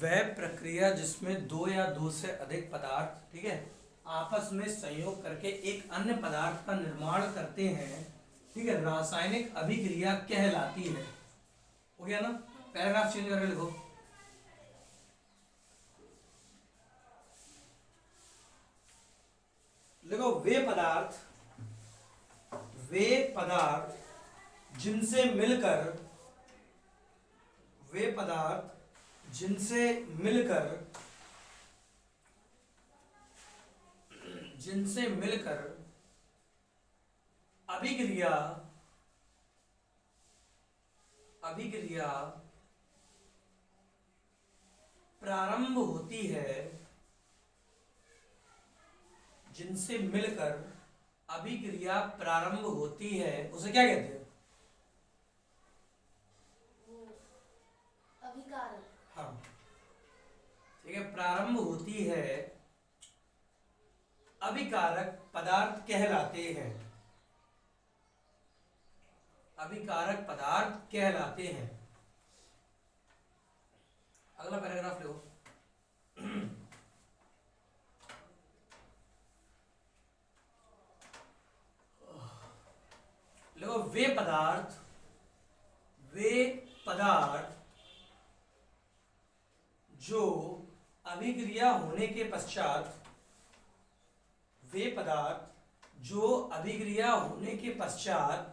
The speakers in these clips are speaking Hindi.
वह प्रक्रिया जिसमें दो या दो से अधिक पदार्थ, ठीक है, आपस में संयोग करके एक अन्य पदार्थ का निर्माण करते हैं, ठीक है, रासायनिक अभिक्रिया कहलाती है। हो गया ना? पैराग्राफ चेंज करके लिखो। लिखो वे पदार्थ जिनसे मिलकर अभिक्रिया प्रारंभ होती है, जिनसे मिलकर अभिक्रिया प्रारंभ होती है, उसे क्या कहते हैं? अभिकारक। हाँ, ठीक है, प्रारंभ होती है, अभिकारक पदार्थ कहलाते हैं। अभिकारक पदार्थ कहलाते हैं। अगला पैराग्राफ लो। लो वे पदार्थ जो अभिक्रिया होने के पश्चात वे पदार्थ जो अभिक्रिया होने के पश्चात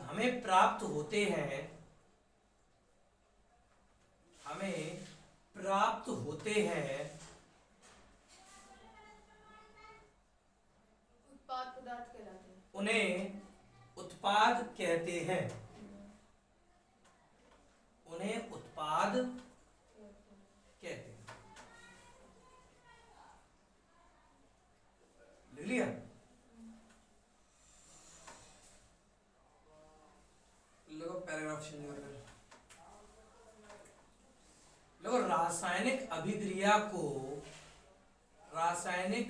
हमें प्राप्त होते हैं उत्पाद पदार्थ कहलाते हैं। उन्हें उत्पाद कहते हैं। उन्हें उत्पाद कहते हैं। लिख लिया? लोगों पैराग्राफ चेंज कर रहे। लोगों रासायनिक अभिक्रियाओं को रासायनिक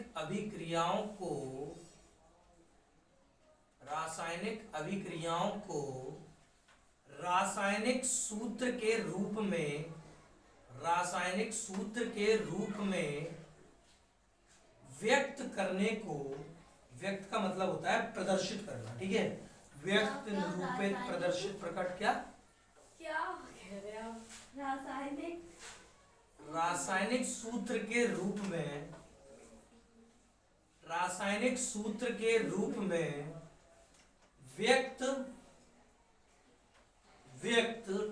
सूत्र के रूप में व्यक्त करने को, व्यक्त का मतलब होता है प्रदर्शित करना, ठीक है, व्यक्त, निरूपित, प्रदर्शित, प्रकट, क्या कह रहे हैं आप? रासायनिक सूत्र के रूप में व्यक्त,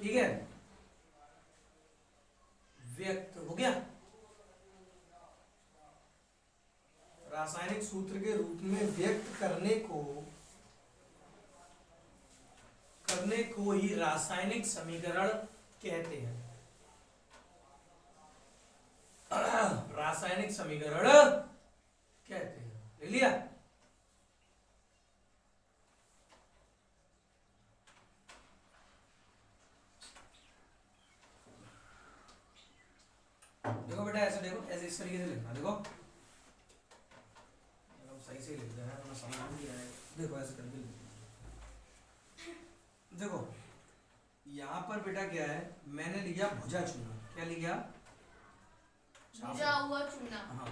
ठीक है, व्यक्त हो गया। रासायनिक सूत्र के रूप में व्यक्त करने को ही रासायनिक समीकरण कहते हैं। रासायनिक समीकरण कहते हैं। ले लिया? देखो बेटा, ऐसे देखो, ऐसे इस तरीके से लिखना। देखो सही से लिखते हैं, मैं समझ नहीं आया। देखो ऐसे करके देखो, यहाँ पर बेटा क्या है, मैंने लिया भुजा चूना। क्या लिया? भुजा हुआ चूना। हाँ,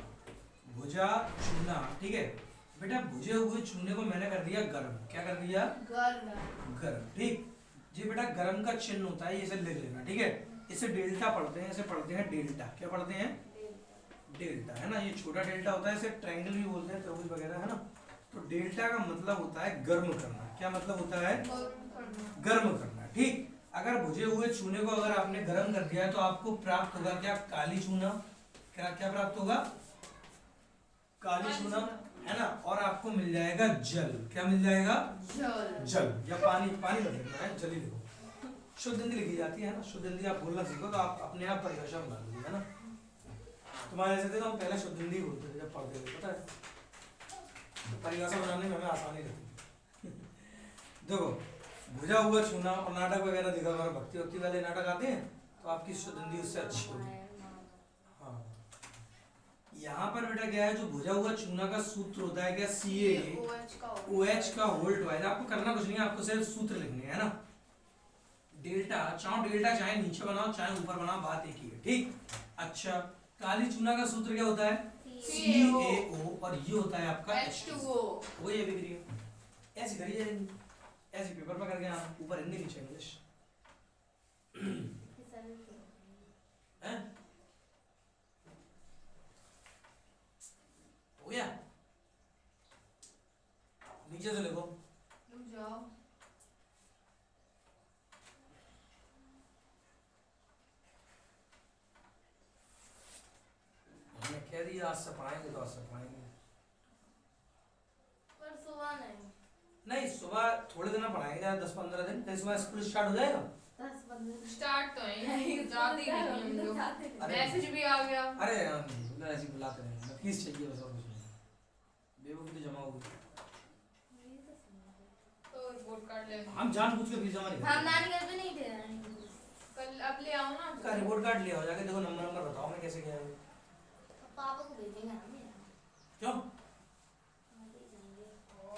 भुजा चूना, ठीक है बेटा। भुजे हुए चूने को मैंने कर दिया गर्म। क्या कर दिया? गर्म, ठीक। जी बेटा, गर्म का चिन्ह होता है, इसे लिख लेना, ठीक है। इसे डेल्टा पढ़ते हैं, इसे पढ़ते हैं डेल्टा। क्या पढ़ते हैं? डेल्टा, है ना। ये छोटा डेल्टा होता है, इसे ट्रायंगल भी बोलते हैं, त्रिभुज वगैरह, है ना। तो डेल्टा का मतलब होता है गर्म करना। क्या मतलब होता है? गर्म करना, ठीक। अगर भुजे हुए चूने को अगर आपने गर्म कर दिया है तो आपको प्राप्त होगा क्या? काली चूना। क्या प्राप्त होगा? काली चूना, है ना। और आपको मिल जाएगा जल। क्या मिल जाएगा? जल या पानी। पानी मत लिखना है, जल ही लिखो। शुद्ध हिंदी लिखी जाती है ना। शुद्ध हिंदी आप बोलना सीखो तो आप अपने आप परिभाषा बना लोगे, है ना। तुम्हारे जैसे थे ना, हम पहले शुद्ध हिंदी बोलते थे जब पढ़ते थे, पता है। तो परिभाषा बनाने में हमें आसानी रहती है। देखो, भुजा हुआ चूना और नाटक वगैरह देखा, भक्ति वाले नाटक आते हैं, तो आपकी शुद्ध हिंदी उससे अच्छी होगी। हाँ, यहाँ पर बेटा क्या है, जो भुजा हुआ चूना का सूत्र होता है क्या, OH का CaOH का होल ट्वाइस। आपको करना कुछ नहीं है, आपको सिर्फ सूत्र लिखने हैं ना। डेल्टा चाहे नीचे बनाओ चाहे ऊपर बनाओ, बात एक ही है, ठीक। अच्छा, काली चूना का सूत्र क्या होता है, CaO, और ये होता है आपका H2O। वो ये बिक्री है। ऐसे करिए, ऐसे पेपर पर करके आना, ऊपर हिंदी नीचे इंग्लिश। हैं? हो गया, नीचे से लिखो। रुक जाओ। हमने कह दिया आज से पढ़ाएंगे तो आज से पढ़ाएंगे। पर सुबह नहीं, सुबह थोड़े दिन पढ़ाएंगे, 10-15 दिन, फिर सुबह स्कूल स्टार्ट हो जाएगा। 10-15 स्टार्ट तो है, जाते ही नहीं हम लोग। मैसेज भी आ गया। अरे यार ऐसे बुलाते हैं, फीस चाहिए बस, और कुछ नहीं। बेवकूफ़ी तो जमा हो गई। तो रिपोर्ट कार्ड ले। हम जानबूझ के फीस जमा नहीं करते। हम नानी घर पे नहीं थे, कल अब ले आओ ना। का रिपोर्ट कार्ड ले आओ, जाके देखो नंबर बताओ मैं कैसे गया है। पापा को भेजेंगे हम। क्यों?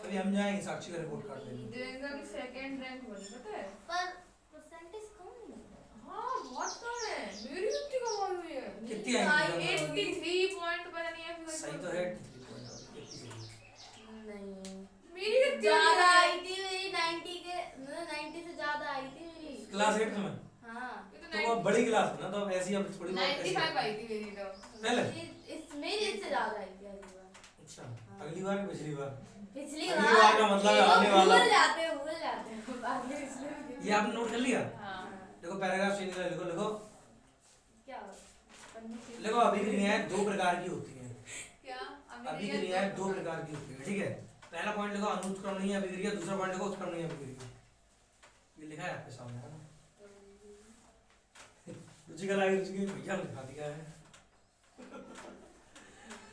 अभी हम जाएंगे साक्षी का रिपोर्ट कार्ड लेने। देवेंद्र की सेकंड रैंक बनी, पता है? पर परसेंटेज कम नहीं है। हाँ बहुत कम है, मेरी कितनी कम हुई है। कितनी आई? 83 पॉइंट पता नहीं है। सही तो है, नहीं मेरी कितनी ज्यादा आई थी, मेरी 90 के, मतलब 90 से ज्यादा आई थी मेरी क्लास 8 में। हाँ तो वो बड़ी क्लास है ना, तो अब ऐसी अब थोड़ी बहुत 95 आई थी मेरी तो पहले। मेरी इससे ज्यादा आई थी अगली बार। अच्छा, अगली बार कि पिछली बार? पिछली अगली बार का मतलब है आने वाला। भूल जाते हैं बाद में, इसलिए। ये आपने नोट कर लिया? हाँ। देखो पैराग्राफ चेंज कर, लिखो क्या लिखो। अभिक्रियाएं दो प्रकार की होती हैं। क्या अभिक्रियाएं दो प्रकार की होती है, ठीक है। पहला पॉइंट लिखो अनुत्क्रमणीय अभिक्रिया, दूसरा पॉइंट लिखो उत्क्रमणीय अभिक्रिया। ये लिखा है आपके सामने, है ना? रुचिकला आई, रुचि भैया ने लिखा दिया है।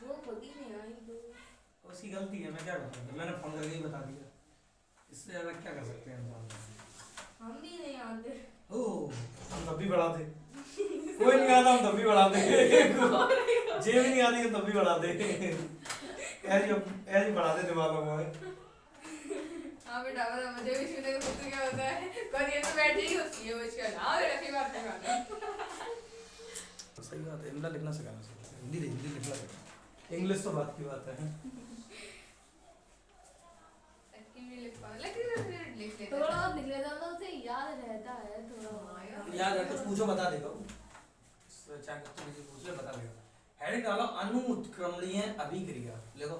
वो खुद ही नहीं आई तो उसकी गलती है, मैं क्या कर सकता हूं, मैंने फोन करके ही बता दिया, इससे ज्यादा क्या कर सकते हैं इंसान। हम भी नहीं आते। ओह, हम तब भी बढ़ाते। कोई नहीं आता, हम तब भी बढ़ाते। जेब नहीं आती तब भी बढ़ाते। ऐसे बढ़ाते दिमाग में। हाँ बेटा, बता मुझे भी सुनने को कुछ क्या होता है, कल ये तो बैठ ही होती है मुझे। हाँ बेटा की बात करना। सही बात है, हिंदी लिखना सिखाना चाहिए, हिंदी लिखना सिखाना। इंग्लिश तो बात की बात है। थोड़ा बहुत लिख लेता हूँ तो उसे याद रहता है थोड़ा। याद है, कुछ पूछो बता देगा। चाहे कुछ भी पूछ ले बता देगा। हेडिंग डालो अनुत्क्रमणीय अभिक्रिया, लिखो।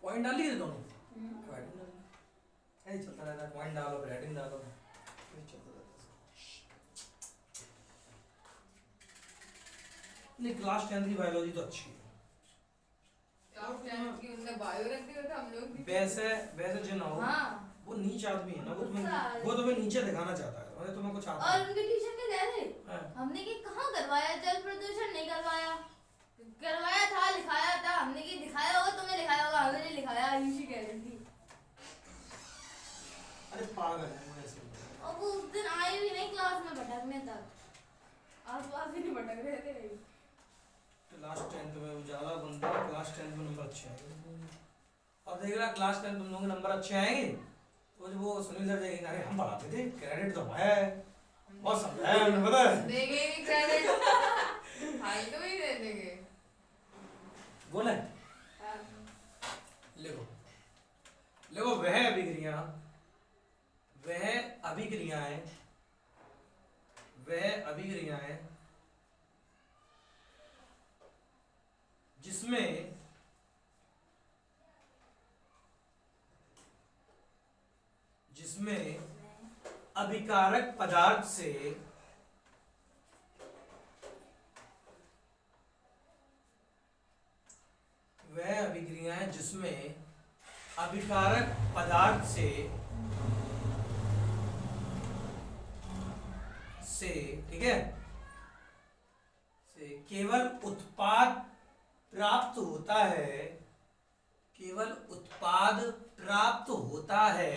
पॉइंट डाल लिए दोनों? हेडिंग डालो, ऐसे चलता रहता है। पॉइंट डालो फिर हेडिंग डालो, ये चलता रहता है। नहीं, क्लास 10 की बायोलॉजी तो अच्छी है। बायो रखते थे हम लोग भी। वैसे जो ना हो, वो नीच आदमी है ना, वो तुम्हें नीचे दिखाना चाहता है, और तुम्हें कुछ आता है। और उनके ट्यूशन के गए थे, हमने कि कहाँ करवाया, जल प्रदूषण नहीं करवाया था, लिखाया था हमने कि दिखाया होगा, तुमने लिखाया होगा, हमने नहीं लिखाया, यूशी कह रही थी। अरे पागल है वो ऐसे। और वो उस दिन आए भी नहीं क्लास में भटकने तक, आसपास भी नहीं भटक रहे थे। क्लास 10 में ज्यादा बंदा क्लास 10 में नंबर अच्छे आएंगे, और देख रहा क्लास 10 तुम लोगों के नंबर अच्छे आएंगे तो जब वो सुनील सर देखेंगे, अरे हम पढ़ाते थे, क्रेडिट तो हमारा है, बहुत समझाया हमने, पता है। देंगे नहीं क्रेडिट, भाई तो ही दे देंगे। बोले लिखो वह अभिक्रियाएं जिसमें अभिकारक पदार्थ से वह अभिक्रियाएं जिसमें अभिकारक पदार्थ से ठीक है, से केवल उत्पाद प्राप्त होता है,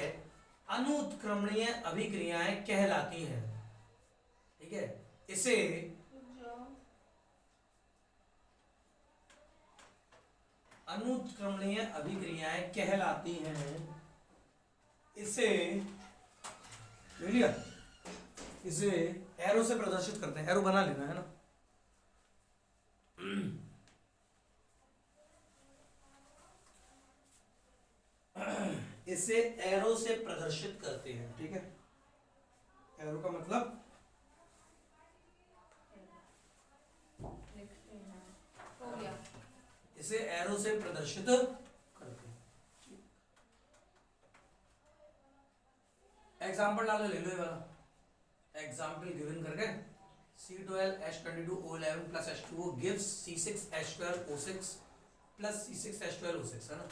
अनुत्क्रमणीय अभिक्रियाएं कहलाती हैं। ठीक है, इसे अनुत्क्रमणीय अभिक्रियाएं कहलाती हैं। इसे लिया, इसे एरो से प्रदर्शित करते हैं। एरो बना लेना है ना। इसे एरो से प्रदर्शित करते हैं, ठीक है। एरो का मतलब हो गया। इसे एरो से प्रदर्शित करते हैं। एग्जाम्पल डालो, ले लो ये वाला एग्जाम्पल गिवन करके। C12H22O11 plus H2O gives C6H12O6 plus C6H12O6, है ना।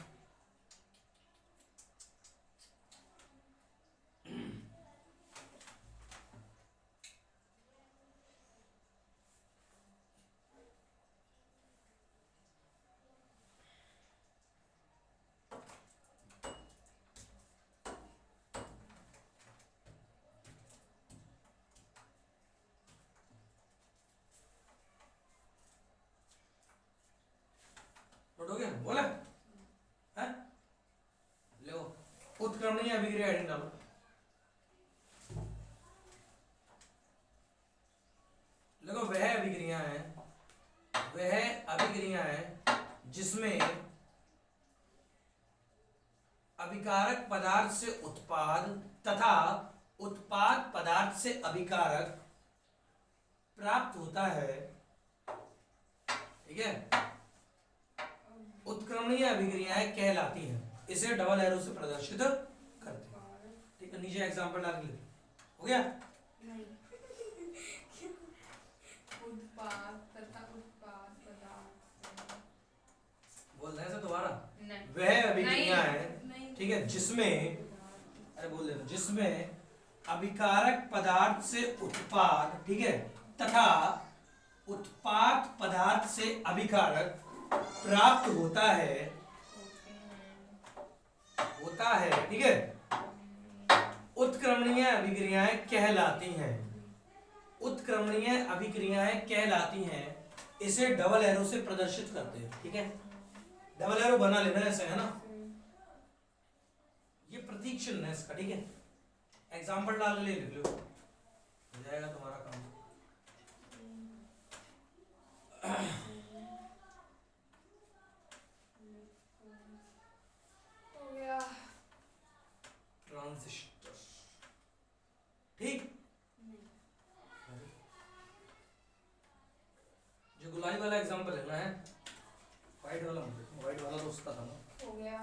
नोट हो गया, बोला है। लो उत्क्रमणीय अभिक्रिया हेडिंग डालो। देखो वह अभिक्रिया है जिसमें अभिकारक पदार्थ से उत्पाद तथा उत्पाद पदार्थ से अभिकारक प्राप्त होता है, ठीक है। उत्क्रमणीय अभिक्रियाएं कहलाती हैं। इसे डबल एरो से प्रदर्शित करते हैं, ठीक है। नीचे एग्जांपल डाल लेते, हो गया। नहीं उत्पाद तथा उत्पाद पदार्थ बोल रहे हैं दोबारा। नहीं, वह अभिक्रिया है, ठीक है, जिसमें, अरे बोल देना, जिसमें अभिकारक पदार्थ से उत्पाद, ठीक है, तथा उत्पाद पदार्थ से अभिकारक प्राप्त होता है, ठीक है। उत्क्रमणीय अभिक्रियाएं कहलाती हैं। उत्क्रमणीय अभिक्रियाएं कहलाती हैं। इसे डबल एरो से प्रदर्शित करते हैं, ठीक है। डबल एरो बना लेना, ऐसा है ना। ये प्रतीक चिन्ह है इसका, ठीक है। एग्जाम्पल डाल ले लिख लो, हो जाएगा तुम्हारा काम। हो गया। ट्रांजिस्टर, ठीक। जो गुलाई वाला एग्जाम्पल लेना है, व्हाइट वाला तो उसका था ना। हो गया।